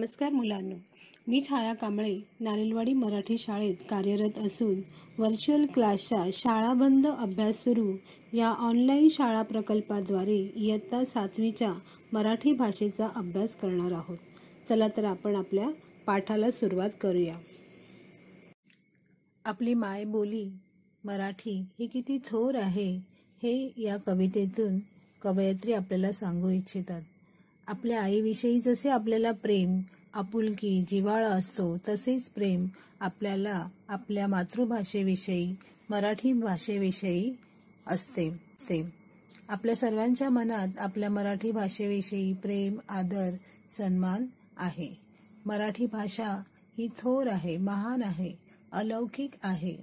नमस्कार मुलांनो, मी छाया कांबळे नारळवाडी मराठी शाळेत कार्यरत असून व्हर्च्युअल क्लासच्या शाळा बंद अभ्यास सुरू या ऑनलाईन शाळा प्रकल्पाद्वारे इयत्ता 7वीच्या मराठी भाषेचा अभ्यास करणार आहोत। चला तर आपण आपल्या पाठाला सुरुवात करूया। आपली मायबोली मराठी ही किती थोर आहे हे या कवितेतून कवयित्री आपल्याला सांगू इच्छितात। आपल्या आईविषयी जसे आपल्याला प्रेम, आपुलकी, जिव्हाळा असतो तसेच प्रेम आपल्याला आपल्या मातृभाषेविषयी, मराठी भाषेविषयी असते। आपल्या सर्वांच्या मनात आपल्या मराठी भाषेविषयी प्रेम, आदर, सन्मान आहे। मराठी भाषा ही थोर आहे, महान आहे, अलौकिक आहे।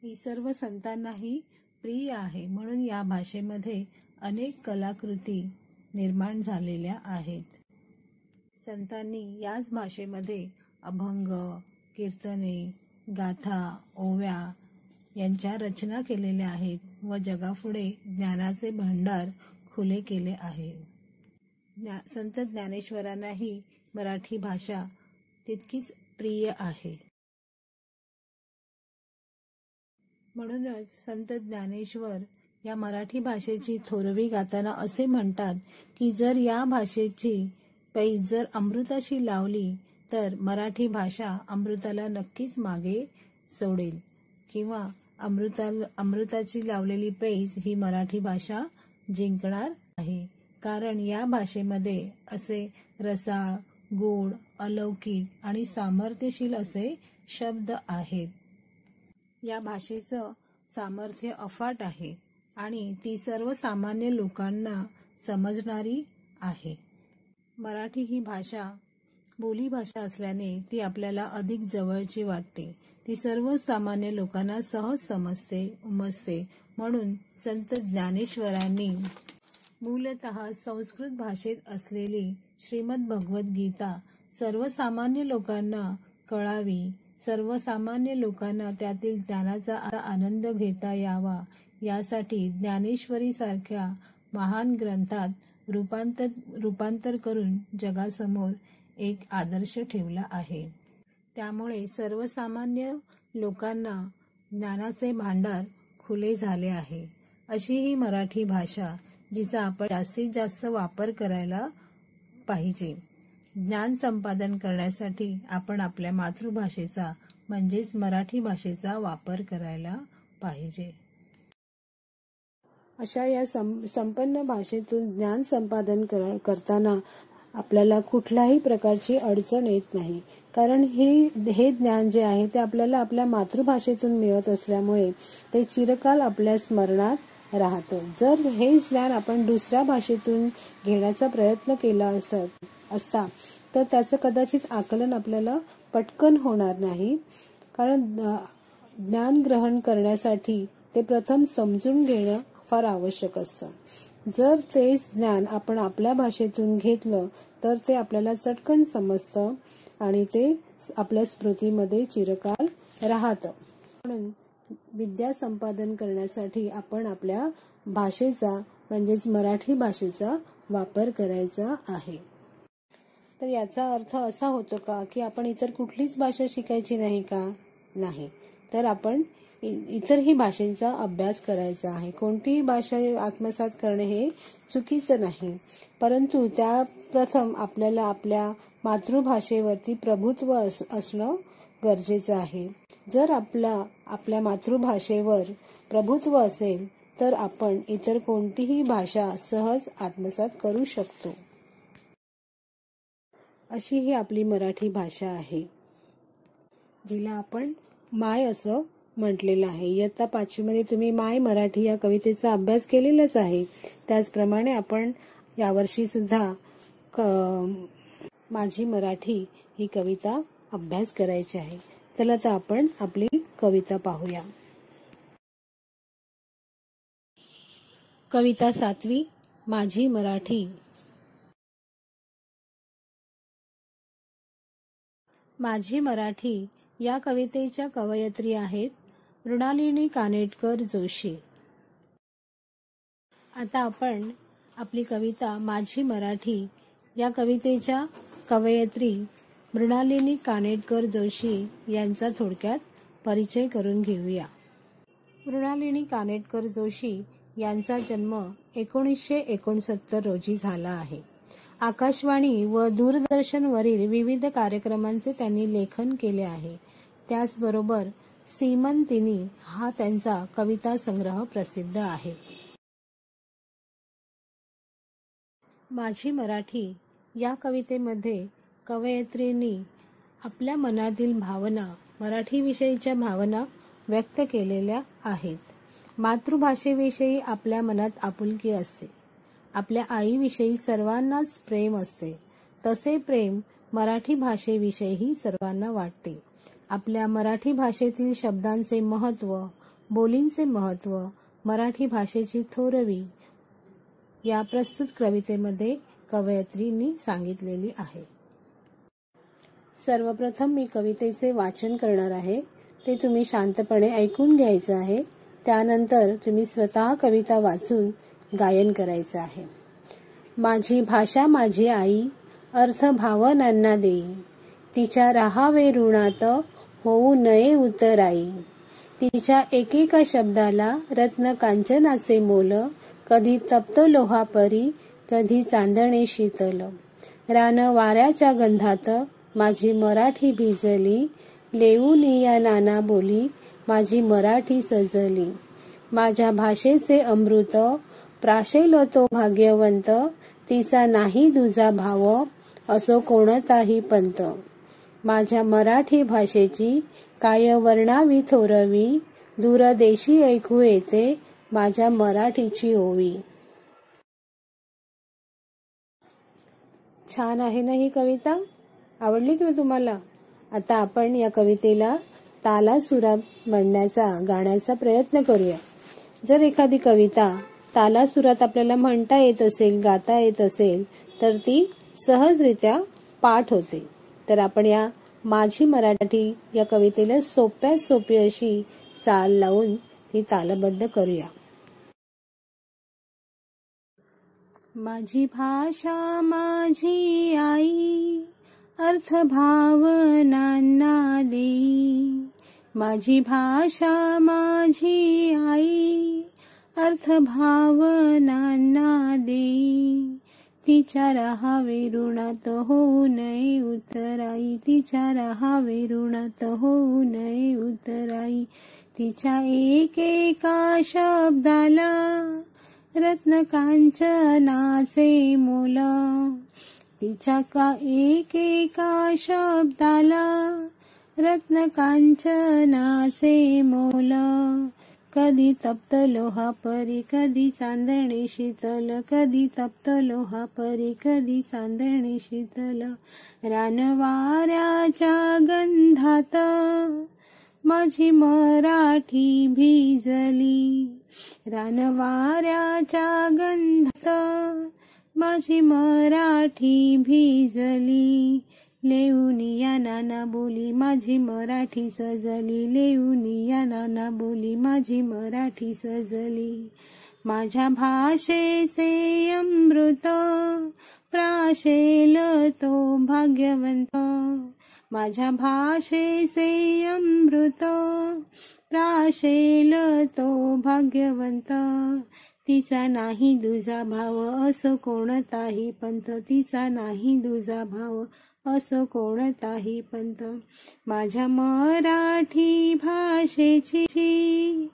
ही सर्व संतांनाही प्रिय आहे। म्हणून या भाषेमध्ये अनेक कलाकृती निर्माण झालेल्या आहेत। संतांनी याच भाषेमध्ये अभंग, कीर्तने, गाथा, ओव्या यांच्या रचना केलेल्या आहेत व जगापुढे ज्ञानाचे भांडार खुले केले आहे। संत ज्ञानेश्वरांनाही मराठी भाषा तितकीच प्रिय आहे। म्हणूनच संत ज्ञानेश्वर या मराठी भाषेची थोरवी गाताना असे म्हणतात की जर या भाषेची पैज जर अमृताशी लावली तर मराठी भाषा अमृताला नक्कीच मागे सोडेल किंवा अमृताची लावलेली पैज ही मराठी भाषा जिंकणार आहे। कारण या भाषेमध्ये असे रसाळ, गोड, अलौकिक आणि सामर्थ्यशील असे शब्द आहेत। या भाषेचं सामर्थ्य अफाट आहे आणि ती सर्वसामान्य लोकांना समजणारी आहे। मराठी ही भाषा बोलीभाषा असल्याने ती आपल्याला अधिक जवळची वाटते। ती सर्वसामान्य लोकांना सहज समजते, उमजते। म्हणून संत ज्ञानेश्वरांनी मूलतः संस्कृत भाषेत असलेली श्रीमद भगवद्गीता सर्वसामान्य लोकांना कळावी, सर्वसामान्य लोकांना त्यातील ज्ञानाचा आनंद घेता यावा यासाठी ज्ञानेश्वरी सारख्या महान ग्रंथात रूपांतर करून जगासमोर एक आदर्श ठेवला आहे। त्यामुळे सर्वसामान्य लोकांना ज्ञानाचे भांडार खुले झाले आहे। अशी ही मराठी भाषा जिचा आपण जास्तीत जास्त वापर करायला पाहिजे। ज्ञान संपादन करण्यासाठी आपण आपल्या मातृभाषेचा म्हणजेच मराठी भाषेचा वापर करायला पाहिजे। अशा या संपन्न भाषेतून ज्ञान संपादन करताना आपल्याला कुठल्याही प्रकारची अडचण येत नाही। कारण हे ज्ञान जे आहे ते आपल्याला आपल्या मातृभाषेतून मिळत असल्यामुळे ते चिरकाल आपल्या स्मरणात राहतं। जर हे ज्ञान आपण दुसऱ्या भाषेतून घेण्याचा प्रयत्न केला असता तर त्याचं कदाचित आकलन आपल्याला पटकन होणार नाही। कारण ज्ञान ग्रहण करण्यासाठी ते प्रथम समजून घेणं फार आवश्यक असतं। जर तेच ज्ञान आपण आपल्या भाषेतून घेतलं तर ते आपल्याला चटकन समजतं आणि ते आपल्या स्मृतीमध्ये चिरकाल राहतं। म्हणून विद्या संपादन करण्यासाठी आपण आपल्या भाषेचा म्हणजेच मराठी भाषेचा वापर करायचा आहे। तर याचा अर्थ असा होतो का की आपण इतर कुठलीच भाषा शिकायची नाही का? नाही, तर आपण इतरही भाषांचा अभ्यास करायचा आहे। कोणतीही भाषा आत्मसात करणे हे चुकीचं नाही, परंतु त्या प्रथम आपल्याला आपल्या मातृभाषेवरती प्रभुत्व असणं गरजेचं आहे। जर आपल्या मातृभाषेवर प्रभुत्व असेल तर आपण इतर कोणतीही भाषा सहज आत्मसात करू शकतो। अशी ही आपली मराठी भाषा आहे जिला आपण माय असं म्हटलेलं आहे। इयत्ता 5वी मध्ये तुम्ही माय मराठी या कवितेचा अभ्यास केलेलाच आहे। त्याचप्रमाणे आपण यावर्षी सुद्धा माझी मराठी ही कविता अभ्यास करायची आहे। चला तर आपण आपली कविता पाहूया। कविता 7वी, माझी मराठी। माझी मराठी या कवितेच्या कवयित्री आहेत मृणालिनी कानेटकर जोशी। आता आपण आपली कविता माझी मराठी या कवितेच्या कवयित्री मृणालिनी कानेटकर जोशी यांचा थोडक्यात परिचय करून घेऊया. मृणालिनी कानेटकर जोशी यांचा जन्म 1969 रोजी झाला आहे. आकाशवाणी व दूरदर्शनवरील विविध कार्यक्रमांचे त्यांनी लेखन केले आहे. त्याचबरोबर सीमंतिनी हा त्यांचा कविता संग्रह प्रसिद्ध आहे. माझी मराठी या कवितेमध्ये कवयित्रींनी आपल्या मनातील भावना, मराठीविषयीच्या भावना व्यक्त केलेल्या आहेत. मातृभाषेविषयी आपल्या मनात आपुलकी असते. आपल्या आईविषयी सर्वांनाच प्रेम असते. तसे प्रेम मराठी भाषेविषयीही सर्वांना वाटते. आपल्या मराठी भाषेतील शब्दांचे महत्त्व, बोलींचे महत्त्व, मराठी भाषेची थोरवी या प्रस्तुत कवितेमध्ये कवयित्रींनी सांगितलेली आहे. सर्वप्रथम मी कवितेचे वाचन करणार आहे. ते तुम्ही शांतपणे ऐकून घ्यायचं आहे. त्यानंतर तुम्ही स्वतः कविता वाचून गायन करायचं आहे. माझी भाषा माझी आई, अर्थ भावनांना देई. तिच्या राहावे ऋणात, होऊ नये उतराई. तिच्या एकेका शब्दाला रत्न कांचनाचे मोल. कधी तप्त लोहापरी, कधी चांदणे शीतल. रान वाऱ्याच्या गंधात माझी मराठी भिजली. लेऊनिया नाना बोली, माझी मराठी सजली. माझ्या भाषेचे अमृत, प्राशेल तो भाग्यवंत. तिचा नाही दुजा भाव, असो कोणताही पंत. माझ्या मराठी भाषेची काय वर्णावी थोरवी. दूरदेशी ऐकू येते माझ्या मराठीची ओवी. छान आहे ना ही कविता? आवडली की तुम्हाला? आता आपण या कवितेला तालासुरात म्हणण्याचा, गाण्याचा प्रयत्न करूया. जर एखादी कविता तालासुरात आपल्याला म्हणता येत असेल, गाता येत असेल, तर ती सहजरित्या पाठ होते. तर आपण या माझी मराठी या कवितेला सोप्यात सोपी अशी चाल लावून ती तालबद्ध करूया. माझी भाषा माझी आई, अर्थ भावनांना देई. माझी भाषा माझी आई, अर्थ भावनांना देई. तिच्या राहावे ऋणात, होऊ नये उतराई. तिच्या राहावे ऋणात, होऊ नये उतराई. तिच्या एकेका शब्दाला रत्न कांचनाचे मोल. तिच्या एकेका शब्दाला रत्न कांचनाचे मोल. कधी तप्त लोहापरी, कधी चांदणे शीतल. कधी तप्त लोहापरी, कधी चांदणे शीतल. रान वाऱ्याच्या गंधात माझी मराठी भिजली. रान वाऱ्याच्या गंधात माझी मराठी भिजली. लेऊनिया नाना बोली, माझी मराठी सजली. लेऊनिया नाना बोली, माझी मराठी सजली. माझ्या भाषेचे अमृत, प्राशेल तो भाग्यवंत. माझ्या भाषेचे अमृत, प्राशेल तो भाग्यवंत. तिचा नाही दुजा भाव, असो कोणताही पंथ. तिचा नाही दुजा भाव, असो कोणताही पंथ. माझ्या मराठी भाषेची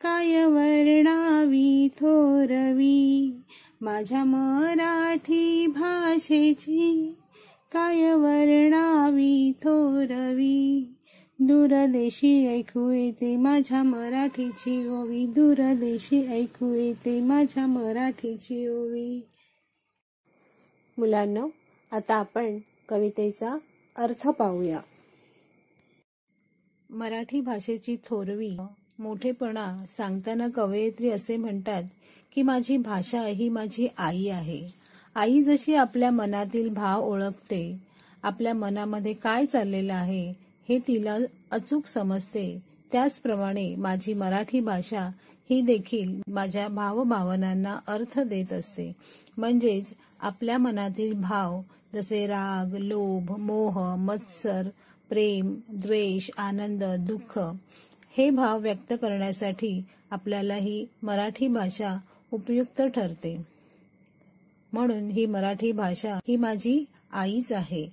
काय वर्णावी थोरवी. माझ्या मराठी भाषेची काय वर्णावी थोरवी. दूरदेशी ऐकू येते माझ्या मराठीची ओवी. दूरदेशी ऐकू येते माझ्या मराठीची ओवी. मुलांनो, आता आपण कवितेचा अर्थ पाहूया. मराठी भाषेची थोरवी, मोठेपणा सांगताना कवयित्री असे म्हणतात की माझी भाषा ही माझी आई आहे. आई जशी आपल्या मनातील भाव ओळखते, आपल्या मनामध्ये काय चाललेलं आहे हे तिला अचूक समजते, त्याचप्रमाणे माझी मराठी भाषा ही देखील माझ्या भावभावनांना अर्थ देत असते. म्हणजेच आपल्या मनातील भाव जसे राग, लोभ, मोह, मत्सर, प्रेम, द्वेष, आनंद, दुःख हे भाव व्यक्त करण्यासाठी आपल्याला ही मराठी भाषा उपयुक्त ठरते. म्हणून ही मराठी भाषा ही माझी आईच आहे.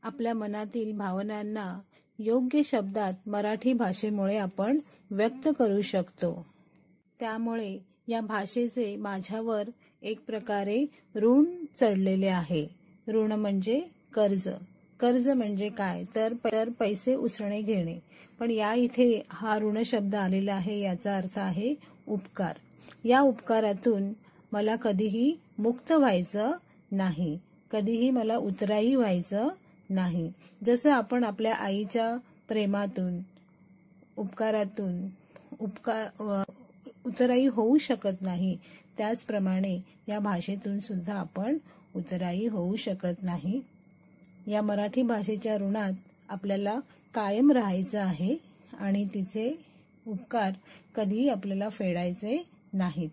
आपल्या मनातील भावनांना योग्य शब्दात मराठी भाषेमुळे आपण व्यक्त करू शकतो. त्यामुळे या भाषेचे माझ्यावर एक प्रकारे ऋण चढलेले आहे. ऋण म्हणजे कर्ज. कर्ज म्हणजे काय तर पैसे उसणे घेणे. पण या इथे हा ऋण शब्द आलेला आहे, याचा अर्थ आहे उपकार. या उपकारातून मला कधीही मुक्त व्हायचं नाही, कधीही मला उतराई व्हायचं नाही. जसं आपण आपल्या आईच्या प्रेमातून, उपकारातून उतराई होऊ शकत नाही, त्याचप्रमाणे या भाषेतून सुद्धा आपण उतराई होऊ शकत नाही. या मराठी भाषेच्या ऋणात आपल्याला कायम राहायचं आहे आणि तिचे उपकार कधीही आपल्याला फेडायचे नाहीत.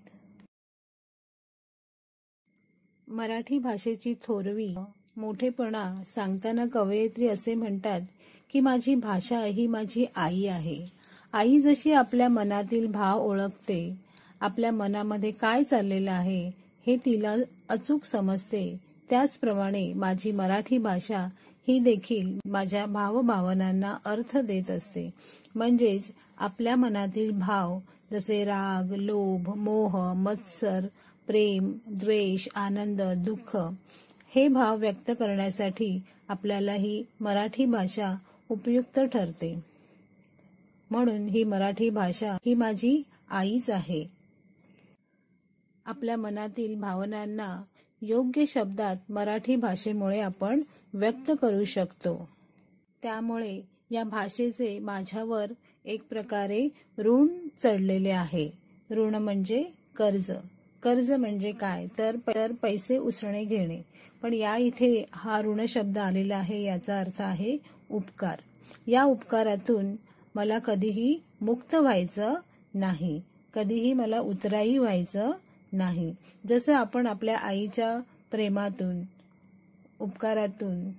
मराठी भाषेची थोरवी, मोठेपणा सांगताना कवयित्री असे म्हणतात की माझी भाषा ही माझी आई आहे. आई जशी आपल्या मनातील भाव ओळखते, आपल्या मनामध्ये काय चाललेलं आहे हे तिला अचूक समजते, त्याचप्रमाणे माझी मराठी भाषा ही देखील माझ्या भावभावनांना अर्थ देत असते. म्हणजेच आपल्या मनातील भाव जसे राग, लोभ, मोह, मत्सर, प्रेम, द्वेष, आनंद, दुःख हे भाव व्यक्त करण्यासाठी आपल्याला ही मराठी भाषा उपयुक्त ठरते. म्हणून ही मराठी भाषा ही माझी आईच आहे. आपल्या मनातील भावनांना योग्य शब्दात मराठी भाषेमुळे आपण व्यक्त करू शकतो. त्यामुळे या भाषेचे माझ्यावर एक प्रकारे ऋण चढलेले आहे. ऋण म्हणजे कर्ज. कर्ज म्हणजे काय तर पैसे उसणे घेणे. पण या इथे हा ऋण शब्द आलेला आहे, याचा अर्थ आहे उपकार. या उपकारातून मला कधीही मुक्त व्हायचं नाही, कधीही मला उतराई व्हायचं नाही. जसं आपण आपल्या आईच्या प्रेमातून, उपकारातून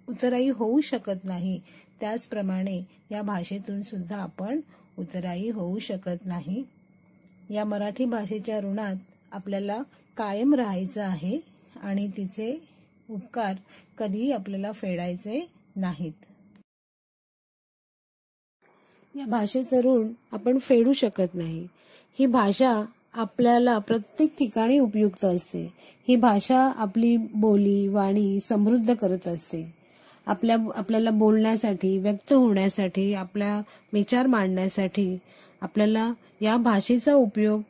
उतराई होऊ शकत नाही, त्याचप्रमाणे या भाषेतून सुद्धा आपण उतराई होऊ शकत नाही. या मराठी भाषेच्या ऋणात आपल्याला कायम राहायचं आहे आणि तिचे उपकार कधीही आपल्याला फेडायचे नाहीत. या भाषेचं ऋण आपण फेडू शकत नाही. ही भाषा आपल्याला प्रत्येक ठिकाणी उपयुक्त असते. ही भाषा आपली बोली, वाणी समृद्ध करत असते. आपल्याला बोलण्यासाठी, व्यक्त होण्यासाठी, आपला विचार मांडण्यासाठी आपल्याला या भाषेचा उपयोग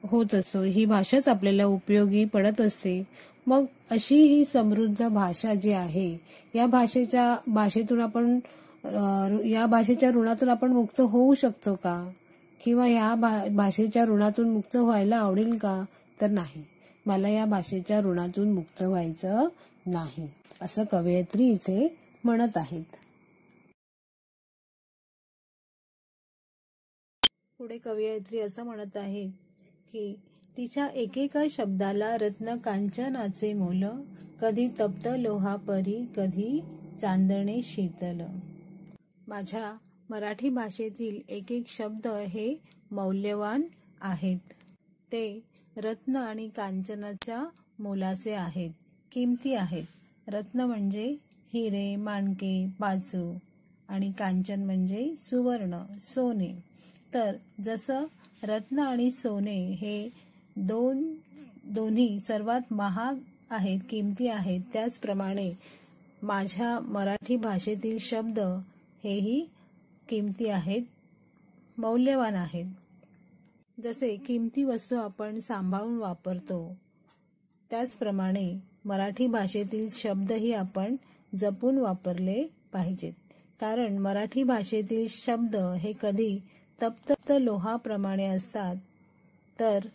होत असतो. ही भाषाच आपल्याला उपयोगी पडत असते. मग अशी ही समृद्ध भाषा जी आहे, या भाषेतून आपण या भाषेच्या ऋणातून आपण मुक्त होऊ शकतो का? किंवा या भाषेच्या ऋणातून मुक्त व्हायला आवडेल का? तर नाही, मला या भाषेच्या ऋणातून मुक्त व्हायचं नाही, असं कवयित्री इथे म्हणत आहेत. पुढे कवयित्री असं म्हणत आहेत की तिच्या एकेका शब्दाला रत्न कांचनाचे मोल, कधी तप्त लोहापरी, कधी चांदणे शीतल. माझ्या मराठी भाषेतील एक एक शब्द हे मौल्यवान आहेत. ते रत्न आणि कांचनाच्या मोलाचे आहेत, किमती आहेत. रत्न म्हणजे हिरे, माणके, पाचू आणि कांचन म्हणजे सुवर्ण, सोने. तर जसं रत्न आणि सोने हे दोन्ही सर्वात महाग आहेत, किमती आहेत, त्याचप्रमाणे माझ्या मराठी भाषेतील शब्द हेही किमती आहेत, मौल्यवान आहेत. जसे किमती वस्तू आपण सांभाळून वापरतो, त्याचप्रमाणे मराठी भाषेतील शब्दही आपण जपून वापरले पाहिजेत. कारण मराठी भाषेतील शब्द हे कधी तप्त लोहाप्रमाणे असतात, तर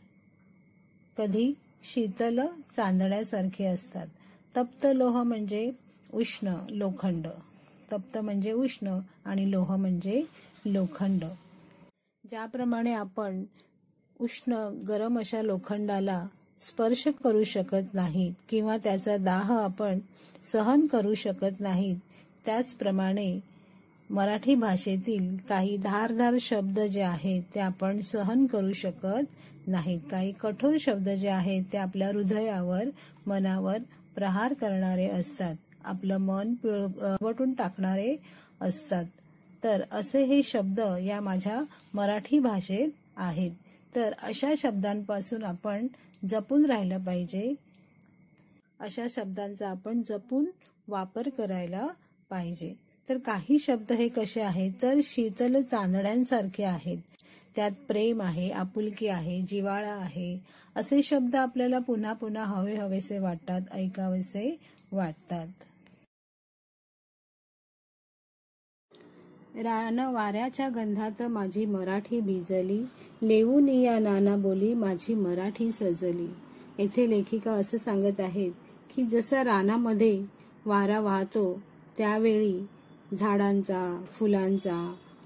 कधी शीतल चांदण्यासारखे असतात. तप्त लोह म्हणजे उष्ण, लोखंड. तप्त म्हणजे उष्ण आणि लोह म्हणजे लोखंड. ज्याप्रमाणे आपण उष्ण गरम अशा लोखंडाला स्पर्श करू शकत नाहीत किंवा त्याचा दाह आपण सहन करू शकत नाहीत, त्याचप्रमाणे मराठी भाषेतील काही धारदार शब्द जे आहेत ते आपण सहन करू शकत नाहीत. काही कठोर शब्द जे आहेत ते आपल्या हृदयावर, मनावर प्रहार करणारे असतात, आपलं मन पिळवटून टाकणारे असतात. तर असे हे शब्द या माझ्या मराठी भाषेत आहेत. तर अशा शब्दांपासून आपण जपून राहिलं पाहिजे. अशा शब्दांचा आपण जपून वापर करायला पाहिजे. तर काही शब्द हे कसे आहेत तर शीतल चांदण्यांसारखे आहेत. त्यात प्रेम आहे, आपुलकी आहे, जिव्हाळा आहे. असे शब्द आपल्याला पुन्हा पुन्हा हवेसे वाटतात, ऐकावेसे वाटतात. रान वाऱ्याच्या गंधात माझी मराठी भिजली, लेऊन या नाना बोली माझी मराठी सजली. येथे लेखिका असं सांगत आहेत की जसा रानामध्ये वारा वाहतो त्यावेळी झाडांचा, फुलांचा,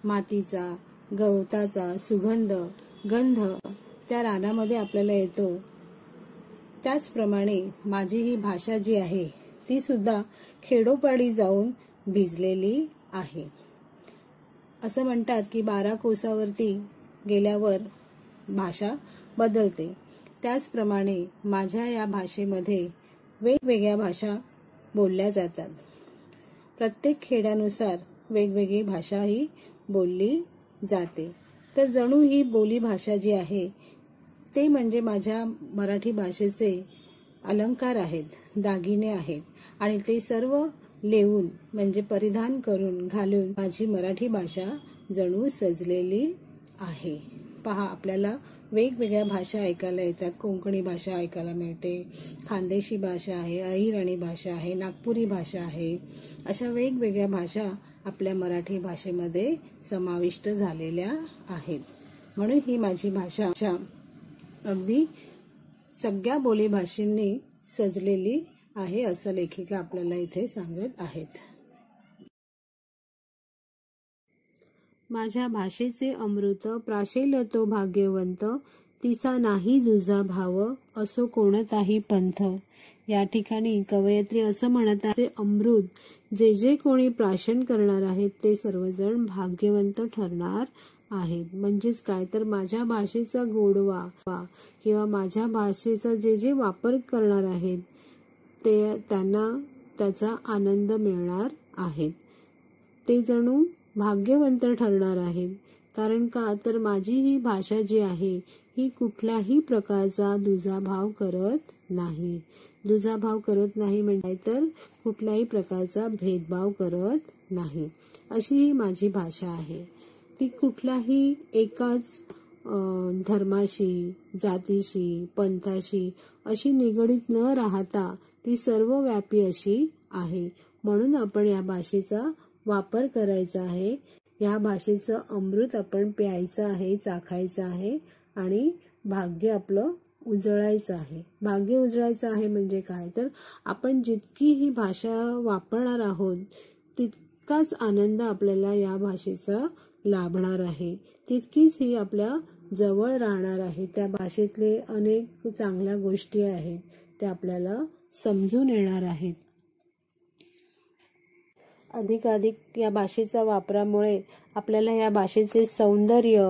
मातीचा, गवताचा गंध त्या रानामध्ये आपल्याला येतो, त्याचप्रमाणे माझी ही भाषा जी आहे ती सुद्धा खेडोपाडी जाऊन भिजलेली आहे. असं म्हणतात की 12 कोसावरती गेल्यावर भाषा बदलते. त्याचप्रमाणे माझ्या या भाषेमध्ये वेगवेगळ्या भाषा बोलल्या जातात. प्रत्येक खेड्यानुसार वेगवेगळी भाषा ही बोलली जाते. तर जणू ही बोली भाषा जी आहे ते म्हणजे माझ्या मराठी भाषेचे अलंकार आहेत, दागिने आहेत आणि ते सर्व लेवून म्हणजे परिधान करून घालून माझी मराठी भाषा जणू सजलेली आहे. पहा, आपल्याला वेगवेगळ्या भाषा ऐकायला येतात. कोकणी भाषा ऐकायला मिळते, खानदेशी भाषा आहे, अहिराणी भाषा आहे, नागपुरी भाषा आहे. अशा वेगवेगळ्या भाषा आपल्या मराठी भाषेमध्ये समाविष्ट झालेल्या आहेत. म्हणून ही माझी भाषा अगदी सगळ्या बोलीभाषींनी सजलेली आहे असं लेखिका आपल्याला इथे सांगत आहेत. माझ्या भाषेचे अमृत प्राशेल तो भाग्यवंत, तिचा नाही दुजा भाव असो कोणताही पंथ. या ठिकाणी कवयित्री असं म्हणत आहे, अमृत जे कोणी प्राशन करणार आहेत ते सर्वजण भाग्यवंत ठरणार आहेत. म्हणजेच काय तर माझ्या भाषेचा गोडवा किंवा माझ्या भाषेचा जे वापर करणार आहेत ते त्यांना त्याचा आनंद मिळणार आहे. ते जणू भाग्यवंत ठरणार आहेत. कारण का तर माझी ही भाषा जी आहे ही कुठल्याही प्रकारचा दुजाभाव करत नाही. दुजाभाव करत नाही म्हणजे तर कुठल्याही प्रकारचा भेदभाव करत नाही. अशी ही माझी भाषा आहे. ती कुठल्याही एकाच धर्माशी, जातीशी, पंथाशी अशी निगडीत न राहता ती सर्वव्यापी अशी आहे. म्हणून आपण या भाषेचा वापर करायचा आहे. या भाषेचं अमृत आपण प्यायचं आहे, चाखायचं आहे आणि भाग्य आपलं उजळायचं आहे. भाग्य उजळायचं आहे म्हणजे काय तर आपण जितकी ही भाषा वापरणार आहोत तितकाच आनंद आपल्याला या भाषेचा लाभणार आहे, तितकीच ही आपल्या जवळ राहणार आहे. त्या भाषेतले अनेक चांगल्या गोष्टी आहेत त्या आपल्याला समजून येणार आहेत. अधिकाधिक या भाषेचा वापरामुळे आपल्याला या भाषेचे सौंदर्य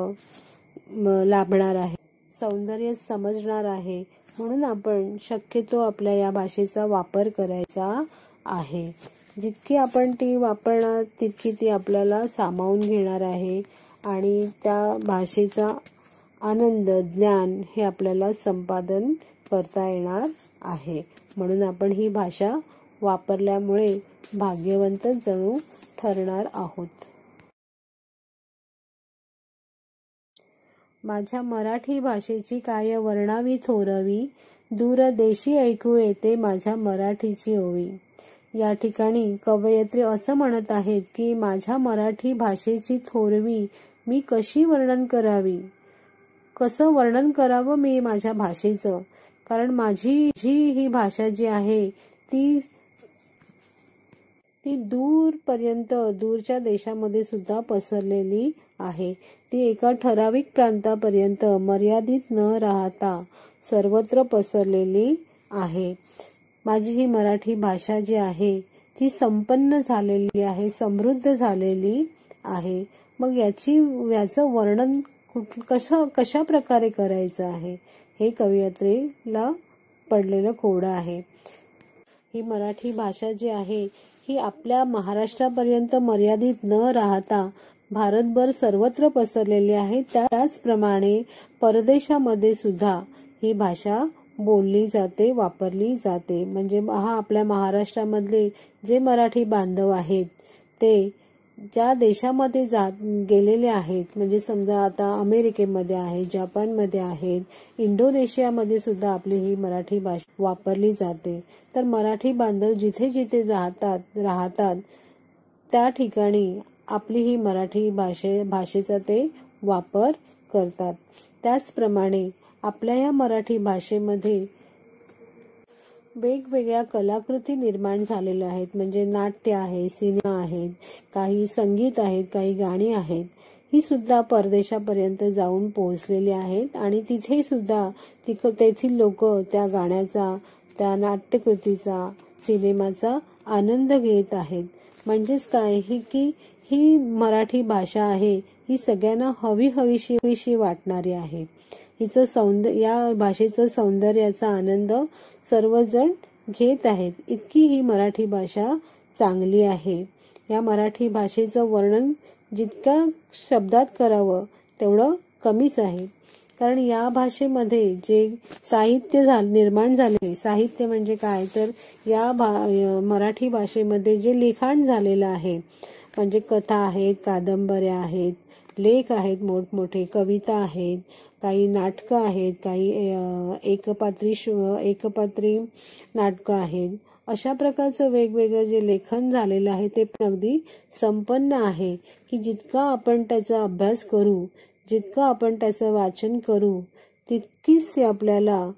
लाभणार आहे, सौंदर्य समजणार आहे. म्हणून आपण शक्यतो आपल्या या भाषेचा वापर करायचा आहे. जितकी आपण ती वापरणार तितकी ती आपल्याला सामावून घेणार आहे आणि त्या भाषेचा आनंद, ज्ञान हे आपल्याला संपादन करता येणार आहे. म्हणून आपण ही भाषा वापरल्यामुळे भाग्यवंत जणू ठरणार आहोत. माझ्या मराठी भाषेची काय वर्णावी थोरवी, दूरदेशी ऐकू येते माझ्या मराठीची ओवी. या ठिकाणी कवयित्री असं म्हणत आहेत की माझ्या मराठी भाषेची थोरवी मी कशी वर्णन करावी, कसं वर्णन करावं मी माझ्या भाषेचं. कारण माझी ही भाषा जी आहे ती ती दूरपर्यंत दूरच्या देशामध्ये सुद्धा पसरलेली आहे. ती एका ठराविक प्रांतापर्यंत मर्यादित न राहता सर्वत्र पसरलेली आहे. माझी ही मराठी भाषा जी आहे ती संपन्न झालेली आहे, समृद्ध झालेली आहे. मग याचं वर्णन कशा प्रकारे करायचं आहे हे कवयित्रीला पडलेलं कोडं आहे. ही मराठी भाषा जी आहे ही आपल्या महाराष्ट्रापर्यंत मर्यादित न राहता भारतभर सर्वत्र पसरलेली आहे. त्याचप्रमाणे परदेशामध्ये सुद्धा ही भाषा बोलली जाते, वापरली जाते. म्हणजे हा आपल्या महाराष्ट्रामधले जे मराठी बांधव आहेत ते ज्या देशामध्ये गेलेले आहेत, म्हणजे समजा आता अमेरिकेमध्ये आहेत, जपानमध्ये आहेत, इंडोनेशियामध्ये सुद्धा आपली ही मराठी भाषा वापरली जाते. तर मराठी बांधव जिथे जिथे राहतात त्या ठिकाणी आपली ही मराठी भाषेचा ते वापर करतात. त्याचप्रमाणे आपल्या या मराठी भाषेमध्ये वेगवेगळ्या कलाकृती निर्माण झालेल्या आहेत. म्हणजे नाट्य आहे, सिनेमा आहेत, काही संगीत आहेत, काही गाणी आहेत. ही सुद्धा परदेशापर्यंत जाऊन पोहोचलेली आहेत आणि तिथे सुद्धा तेथील लोक त्या गाण्याचा, त्या नाट्यकृतीचा, सिनेमाचा आनंद घेत आहेत. म्हणजेच काय की ही मराठी भाषा आहे ही सगळ्यांना हवीशी वाटणारी आहे. या भाषेचं सौंदर्याचा आनंद सर्वजण घेत आहेत. इतकी ही मराठी भाषा चांगली आहे. या मराठी भाषेचं वर्णन जितक्या शब्दात करावं तेवढं कमीच आहे. कारण या भाषेमध्ये जे साहित्य निर्माण झाले, साहित्य म्हणजे काय तर या मराठी भाषेमध्ये जे लिखाण झालेलं आहे, म्हणजे कथा आहेत, कादंबऱ्या आहेत, लेख आहेत, मोठमोठे कविता आहेत, काही नाटकं आहेत, काही एकपात्री नाटकं आहेत. अशा प्रकारचं वेगवेगळं जे लेखन झालेलं आहे ते पण अगदी संपन्न आहे. की जितका आपण त्याचा अभ्यास करू, जितकं आपण त्याचं वाचन करू, तितकीच आपल्याला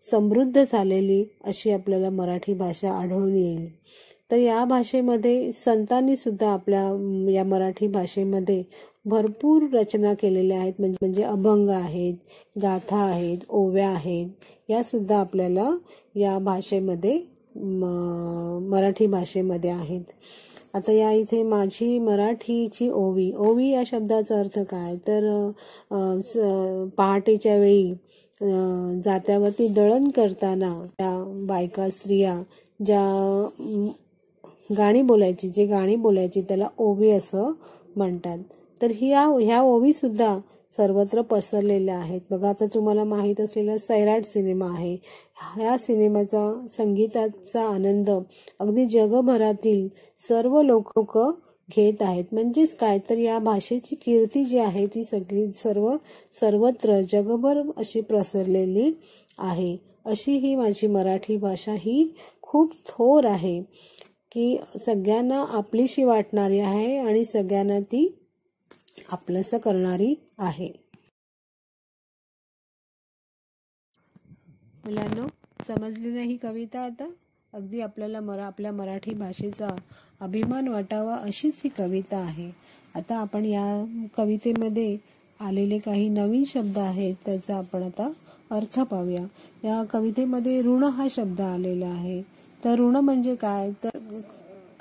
समृद्ध झालेली अशी आपल्याला मराठी भाषा आढळून येईल. तर या भाषेमध्ये संतांनी सुद्धा आपल्या या मराठी भाषेमध्ये भरपूर रचना केलेल्या आहेत. म्हणजे अभंग आहेत, गाथा आहेत, ओव्या आहेत, या सुद्धा आपल्याला या भाषेमध्ये मराठी भाषेमध्ये आहेत. आता या इथे माझी मराठीची ओवी या शब्दाचा अर्थ काय तर पहाटेच्या वेळी जात्यावरती दळण करताना त्या बायका स्त्रिया ज्या गाणी बोलायची त्याला ओवी असं म्हणतात. तर ह्या ओवी सुद्धा सर्वत्र पसरलेल्या आहेत. बघा आता तुम्हाला माहित असलेला सैराट सिनेमा आहे. ह्या सिनेमाचा संगीताचा आनंद अगदी जगभरातील सर्व लोक घेत आहेत. म्हणजेच काय तर या भाषेची कीर्ती जी आहे ती सगळी सर्वत्र जगभर अशी प्रसरलेली आहे. अशी ही माझी मराठी भाषा ही खूप थोर आहे की सगळ्यांना आपलीशी वाटणारी आहे आणि सगळ्यांना ती आपलंसं करणारी आहे. मुलांनो, समजली नाही ही कविता आता? अगदी आपल्याला आपल्या मराठी भाषेचा अभिमान वाटावा अशीच ही कविता आहे. आता आपण या कवितेमध्ये आलेले काही नवीन शब्द आहेत त्याचा आपण आता अर्थ पाहूया. या कवितेमध्ये ऋण हा शब्द आलेला आहे. तर ऋण म्हणजे काय तर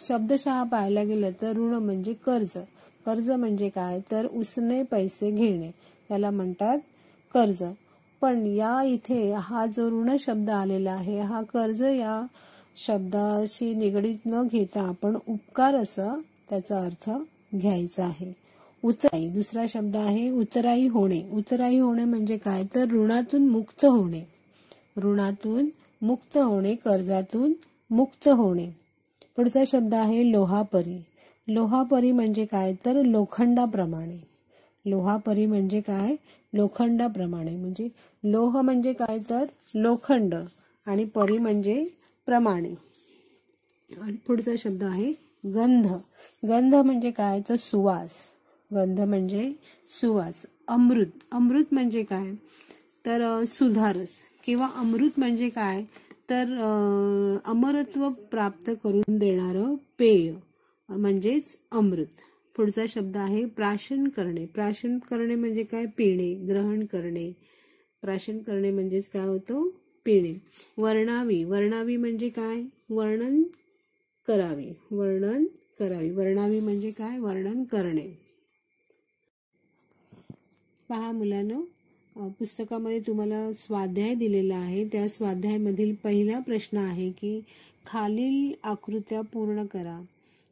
शब्दशः पाहायला गेलं तर ऋण म्हणजे कर्ज. कर्ज म्हणजे काय तर उसने पैसे घेणे, याला म्हणतात कर्ज. पण या इथे हा जो ऋण शब्द आलेला आहे हा कर्ज या शब्दाशी निगडीत न घेता आपण उपकार असा त्याचा अर्थ घ्यायचा आहे. उतराई दुसरा शब्द आहे उतराई होणे. उतराई होणे म्हणजे काय तर ऋणातून मुक्त होणे. ऋणातून मुक्त होणे, कर्जातून मुक्त होणे. पुढचा शब्द आहे लोहापरी. लोहापरी म्हणजे काय तर लोखंडाप्रमाणे. लोहापरी म्हणजे काय लोखंडाप्रमाणे. म्हणजे लोह म्हणजे काय तर लोखंड आणि परी म्हणजे प्रमाणे. आणि पुढचा शब्द आहे गंध. गंध म्हणजे काय तर सुवास. गंध म्हणजे सुवास. अमृत. अमृत म्हणजे काय तर सुधारस किंवा अमृत म्हणजे काय तर अमरत्व प्राप्त करून देणारं पेय. म्हणजेच अमृत. पुढचा शब्द आहे प्राशन करणे. प्राशन करणे म्हणजे काय? पिणे, ग्रहण करणे. प्राशन करणे म्हणजेच काय होतं? पिणे. वर्णावी. वर्णावी म्हणजे काय? वर्णन करावी. वर्णन करावी. वर्णावी म्हणजे काय? वर्णन करणे. पहा मुलांनो, पुस्तकामध्ये तुम्हाला स्वाध्याय दिलेला आहे. त्या स्वाध्यायामधील पहिला प्रश्न आहे की खालील आकृत्या पूर्ण करा.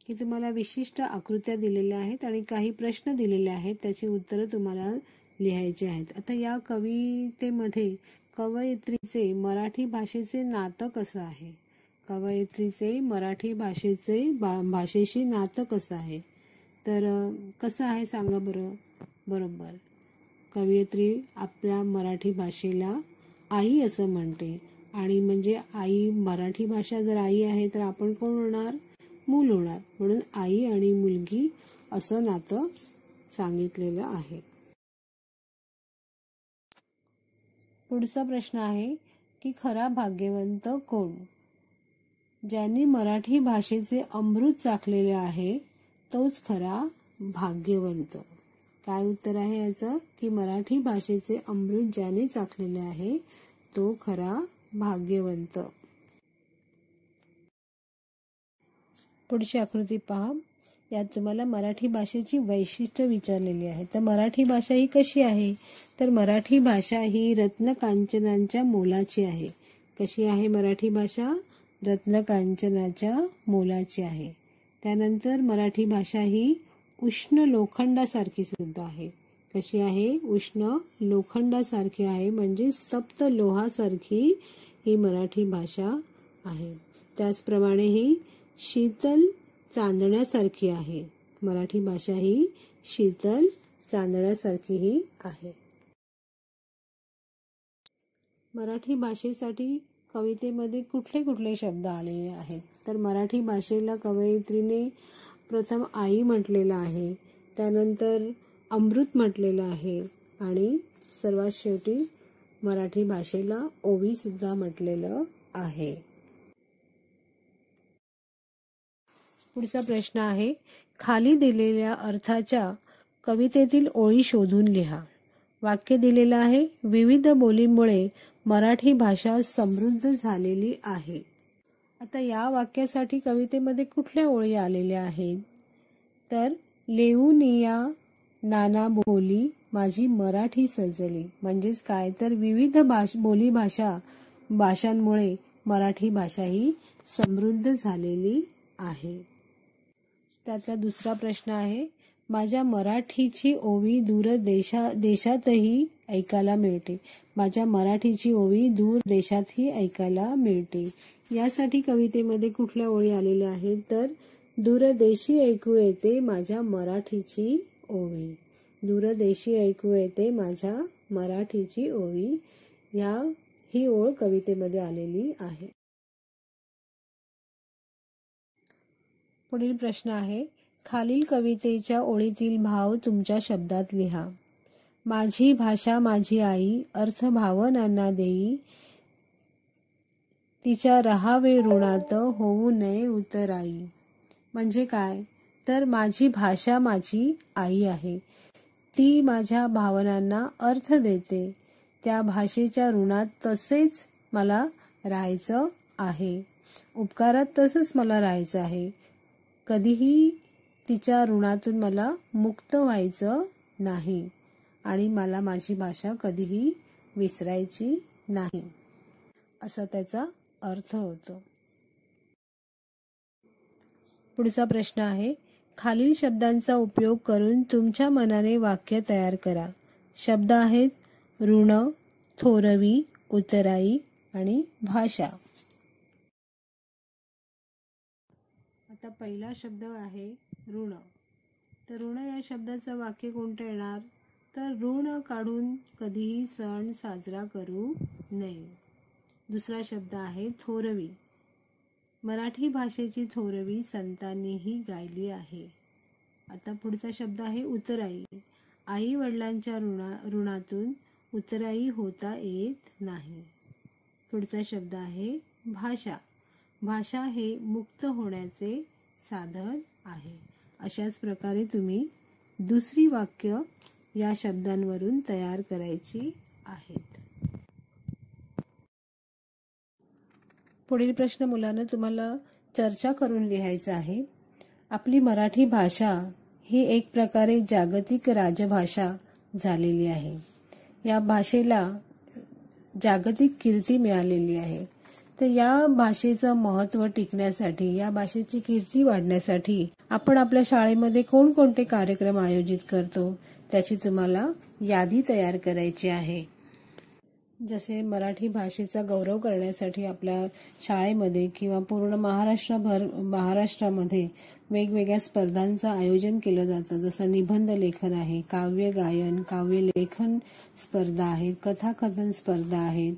की तुम्हाला विशिष्ट आकृत्या दिलेल्या आहेत आणि काही प्रश्न दिलेले आहेत, त्याची उत्तरं तुम्हाला लिहायची आहेत. आता या कवितेमध्ये कवयित्रीचे मराठी भाषेचे नातं कसं आहे? कवयित्रीचे मराठी भाषेशी नातं कसं आहे? तर कसं आहे सांगा बरं. बरोबर, कवयित्री आपल्या मराठी भाषेला आई असं म्हणते. आणि म्हणजे आई, मराठी भाषा जर आई आहे तर आपण कोण होणार? मूल होणार. म्हणून आई आणि मुलगी असं नातं सांगितलेलं आहे. पुढचा प्रश्न आहे की खरा भाग्यवंत कोण? ज्यांनी मराठी भाषेचे अमृत चाखलेले आहे तोच खरा भाग्यवंत. काय उत्तर आहे याचं? की मराठी भाषेचे अमृत ज्याने चाखलेले आहे तो खरा भाग्यवंत. पुढची आकृती पहा. यात तुम्हाला मराठी भाषेची वैशिष्ट्य विचारलेली आहे. तर मराठी भाषा ही कशी आहे? तर मराठी भाषा ही रत्नकांचनांच्या मोलाची आहे. कशी आहे मराठी भाषा? रत्नकांचनाच्या मोलाची आहे. त्यानंतर मराठी भाषा ही उष्ण लोखंडासारखी सुद्धा आहे. कशी आहे? उष्ण लोखंडासारखी आहे, म्हणजे सप्त लोहासारखी ही मराठी भाषा आहे. त्याचप्रमाणे ही शीतल चांदण्यासारखी आहे. मराठी भाषा ही शीतल चांदण्यासारखी ही आहे. मराठी भाषेसाठी कवितेमध्ये कुठले कुठले शब्द आलेले आहेत? तर मराठी भाषेला कवयित्रीने प्रथम आई म्हटलेलं आहे, त्यानंतर अमृत म्हटलेलं आहे आणि सर्वात शेवटी मराठी भाषेला ओवी सुद्धा म्हटलेलं आहे. पुढचा प्रश्न आहे खाली दिलेल्या अर्थाच्या कवितेतील ओळी शोधून लिहा. वाक्य दिलेलं आहे विविध बोलींमुळे मराठी भाषा समृद्ध झालेली आहे. आता या वाक्यासाठी कवितेमध्ये कुठल्या ओळी आलेल्या आहेत? तर लेऊनिया नाना बोली माझी मराठी सजली. म्हणजेच काय? तर विविध बोली भाषांमुळे मराठी भाषा ही समृद्ध झालेली आहे. त्यातला दुसरा प्रश्न आहे माझ्या मराठीची ओवी दूर देशातही ऐकायला मिळते. माझ्या मराठीची ओवी दूर देशातही ऐकायला मिळते. यासाठी कवितेमध्ये कुठल्या ओळी आलेल्या आहेत? तर दूरदेशी ऐकू येते माझ्या मराठीची ओवी. दूरदेशी ऐकू येते माझ्या मराठीची ओवी. ही ओळ कवितेमध्ये आलेली आहे. पुढील प्रश्न आहे खालील कवितेच्या ओळीतील भाव तुमच्या शब्दात लिहा. माझी भाषा माझी आई अर्थ भावनांना देई तिच्या रहावे ऋणात होऊ नये उतराई. म्हणजे काय? तर माझी भाषा माझी आई आहे, ती माझ्या भावनांना अर्थ देते. त्या भाषेच्या ऋणात तसेच मला राहायचं आहे, उपकारात तसंच मला राहायचं आहे. कधीही तिच्या ऋणातून मला मुक्त व्हायचं नाही आणि मला माझी भाषा कधीही विसरायची नाही, असा त्याचा अर्थ होतो. पुढचा प्रश्न आहे खालील शब्दांचा उपयोग करून तुमच्या मनाने वाक्य तयार करा. शब्द आहेत ऋण, थोरवी, उतराई आणि भाषा. आता पहिला शब्द आहे ऋण. तर ऋण या शब्दाचं वाक्य कोणतं येणार? तर ऋण काढून कधीही सण साजरा करू नये. दुसरा शब्द आहे थोरवी. मराठी भाषेची थोरवी संतांनीही गायली आहे. आता पुढचा शब्द आहे उतराई. आई वडिलांच्या ऋणातून उतराई होता येत नाही. पुढचा शब्द आहे भाषा. भाषा हे मुक्त होण्याचे साधन आहे. अशाच प्रकारे तुम्ही दुसरी वाक्य या शब्दांवरून तयार करायची आहेत. पुढील प्रश्न मुलांना तुम्हाला चर्चा करून लिहायचा आहे. आपली मराठी भाषा ही एक प्रकारे जागतिक राजभाषा झालेली आहे. या भाषेला जागतिक कीर्ती मिळालेली आहे. तर या भाषेचं महत्त्व टिकण्यासाठी, या भाषेची कीर्ती वाढण्यासाठी आपण आपल्या शाळेमध्ये कोणकोणते कार्यक्रम आयोजित करतो त्याची तुम्हाला यादी तयार करायची आहे. जसे मराठी भाषेचा गौरव करण्यासाठी आपल्या शाळेमध्ये किंवा पूर्ण महाराष्ट्रामध्ये वेगवेगळ्या स्पर्धांचं आयोजन केलं जातं. जसं निबंध लेखन आहे, काव्य गायन, काव्य लेखन स्पर्धा आहेत, कथाकथन स्पर्धा आहेत,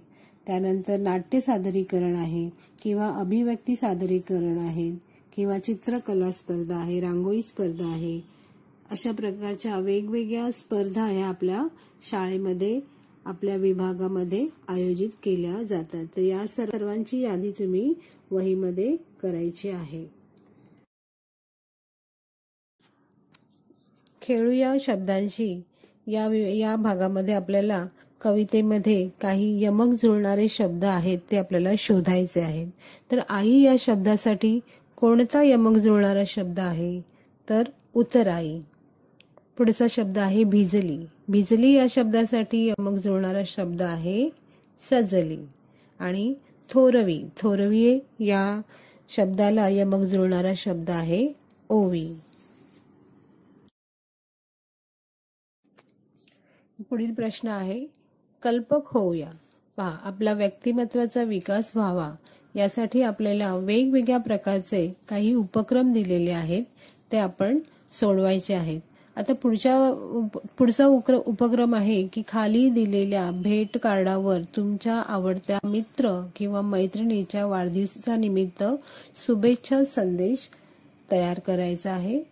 त्यानंतर नाट्य सादरीकरण आहे किंवा अभिव्यक्ती सादरीकरण आहे किंवा चित्रकला स्पर्धा आहे, रांगोळी स्पर्धा आहे. अशा प्रकारच्या वेगवेगळ्या स्पर्धा ह्या आपल्या शाळेमध्ये, आपल्या विभागामध्ये आयोजित केल्या जातात. तर या सर्वांची यादी तुम्ही वहीमध्ये करायची आहे. खेळूया शब्दांशी या भागामध्ये आपल्याला कवितेमध्ये काही यमक जुळणारे शब्द आहेत ते आपल्याला शोधायचे आहेत. तर आई या शब्दासाठी कोणता यमक जुळणारा शब्द आहे? तर उतराई. पुढचा शब्द आहे भिजली. भिजली या शब्दासाठी यमक जुळणारा शब्द आहे सजली. आणि थोरवी. थोरवी या शब्दाला यमक जुळणारा शब्द आहे ओवी. पुढील प्रश्न आहे कल्पक होऊया. पहा, आपला व्यक्तिमत्वाचा विकास व्हावा यासाठी आपल्याला वेगवेगळ्या प्रकारचे काही उपक्रम दिलेले आहेत, ते आपण सोडवायचे आहेत. आता पुढचा उपक्रम आहे की खाली दिलेल्या भेट कार्डावर तुमच्या आवडत्या मित्र किंवा मैत्रिणीच्या वाढदिवसानिमित्त शुभेच्छा संदेश तयार करायचा आहे.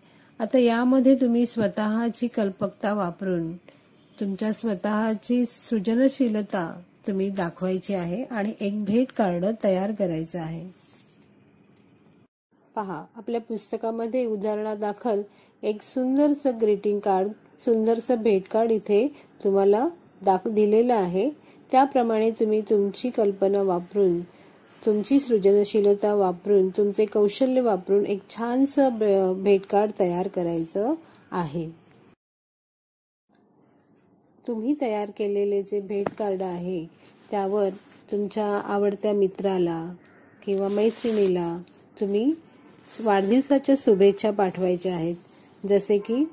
आता यामध्ये तुम्ही स्वतःची कल्पकता वापरून तुमच्या स्वतःची सृजनशीलता तुम्ही दाखवायची आहे आणि एक भेट कार्ड तयार करायचं आहे. पहा, आपल्या पुस्तकामध्ये उदाहरणादाखल एक सुंदरसं ग्रीटिंग कार्ड, सुंदरसं भेट कार्ड इथे तुम्हाला दिलेलं आहे. त्याप्रमाणे तुम्ही तुमची कल्पना वापरून, तुमची सृजनशीलता वापरून, तुमचे कौशल्य वापरून एक छानसं भेट कार्ड तयार करायचं आहे. तुम्ही तयार केलेले जे भेट कार्ड आहे त्यावर तुमच्या आवडत्या मित्राला किंवा मैत्रिणीला तुम्ही वाढदिवसाच्या शुभेच्छा पाठवायच्या आहेत. जसे की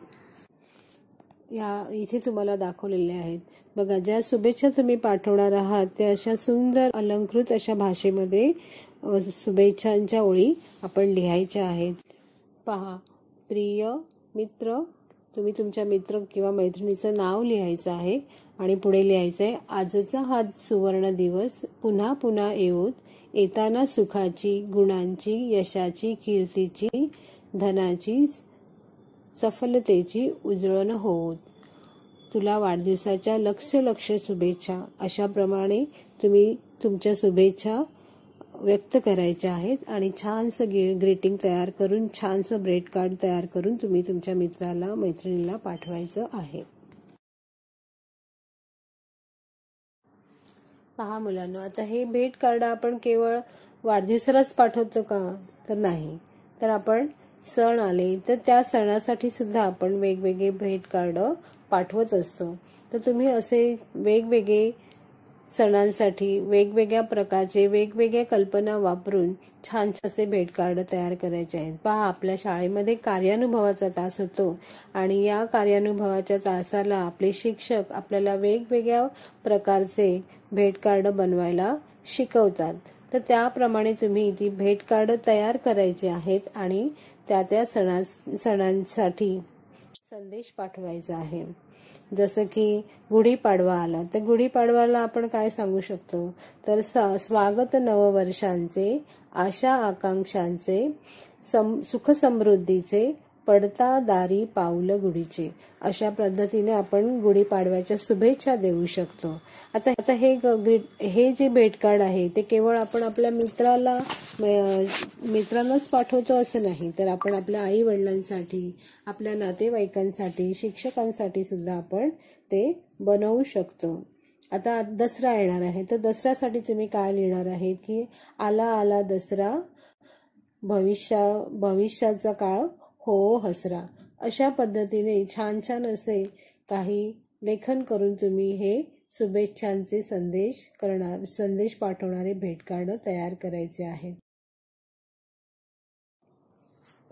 इथे तुम्हाला दाखवलेले आहेत. बघा, ज्या शुभेच्छा तुम्ही पाठवणार आहात त्या अशा सुंदर अलंकृत अशा भाषेमध्ये शुभेच्छांच्या ओळी आपण लिहायच्या आहेत. पहा, प्रिय मित्र, तुम्ही तुमच्या मित्र किंवा मैत्रिणीचं नाव लिहायचं आहे आणि पुढे लिहायचं आहे आजचा हा सुवर्ण दिवस पुन्हा पुन्हा येऊत, येताना सुखाची, गुणांची, यशाची, कीर्तीची, धनाची, सफलतेची उजळण होत. तुला वाढदिवसाच्या लक्ष शुभेच्छा. अशा प्रमाणे तुम्ही तुमच्या शुभेच्छा व्यक्त करायच्या आहेत आणि छानसं ग्रीटिंग तयार करून, छानसं भेट कार्ड तयार करून तुम्ही तुमच्या मित्राला, मैत्रिणीला पाठवायचं आहे. पहा मुलांनो, आता हे भेट कार्ड आपण केवळ वाढदिवसालाच पाठवतो का? तर नाही. तर आपण सण आले तर त्या सणासाठी सुद्धा आपण वेगवेगळे भेट कार्ड पाठवत असतो. तर तुम्ही असे वेगवेगळे सणांसाठी वेगवेगळ्या प्रकारचे वेगवेगळ्या कल्पना वापरून छान असे भेट कार्ड तयार करायचे आहेत. पहा, आपल्या शाळेमध्ये कार्यानुभवाचा तास होतो आणि या कार्यानुभवाच्या तासाला आपले शिक्षक आपल्याला वेगवेगळ्या प्रकारचे भेट कार्ड बनवायला शिकवतात. तर त्याप्रमाणे तुम्ही ती भेट कार्ड तयार करायचे आहेत आणि त्या सणांसाठी संदेश पाठवायचा आहे. जसं की गुढीपाडवा आला तर गुढीपाडवाला आपण काय सांगू शकतो? तर स्वागत नववर्षांचे, आशा आकांक्षांचे, सुख समृद्धीचे, पडता दारी पाऊल गुढीचे. अशा पद्धतीने आपण गुढीपाडव्याच्या शुभेच्छा देऊ शकतो. आता हे जे भेट कार्ड आहे ते केवळ आपण आपल्या मित्राला, मित्रांनाच पाठवतो असं नाही, तर आपण आपल्या आई वडिलांसाठी, आपल्या नातेवाईकांसाठी, शिक्षकांसाठी सुद्धा आपण ते बनवू शकतो. आता दसरा येणार आहे, तर दसऱ्यासाठी तुम्ही काय लिहिणार आहे की आला आला दसरा, भविष्याचा काळ हो हसरा. अशा पद्धतीने छान छान असे काही लेखन करून तुम्ही हे शुभेच्छांचे संदेश पाठवणारे भेट कार्ड तयार करायचे आहे.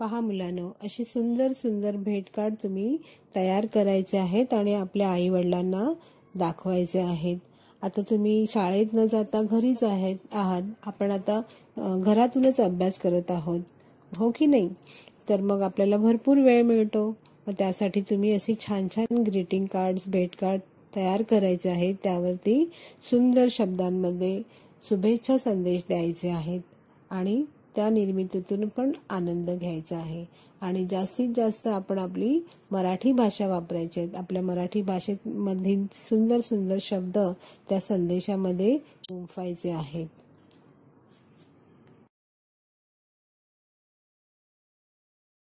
पहा मुलांनो, अशी सुंदर सुंदर भेट कार्ड तुम्ही तयार करायचे आहेत आणि आपल्या आई वडिलांना दाखवायचे आहेत. आता तुम्ही शाळेत न जाता घरीच आहात, आपण आता घरातूनच अभ्यास करत आहोत, हो की नाही? तर मग आपल्याला भरपूर वेळ मिळतो. मग त्यासाठी तुम्ही अशी छान छान ग्रीटिंग कार्ड्स, भेट कार्ड तयार करायचे आहेत. त्यावरती सुंदर शब्दांमध्ये शुभेच्छा संदेश द्यायचे आहेत आणि त्या निर्मितीतून पण आनंद घ्यायचा आहे. आणि जास्तीत जास्त आपण आपली मराठी भाषा वापरायची आहेत. आपल्या मराठी भाषेमधील सुंदर सुंदर शब्द त्या संदेशामध्ये गुंफायचे आहेत.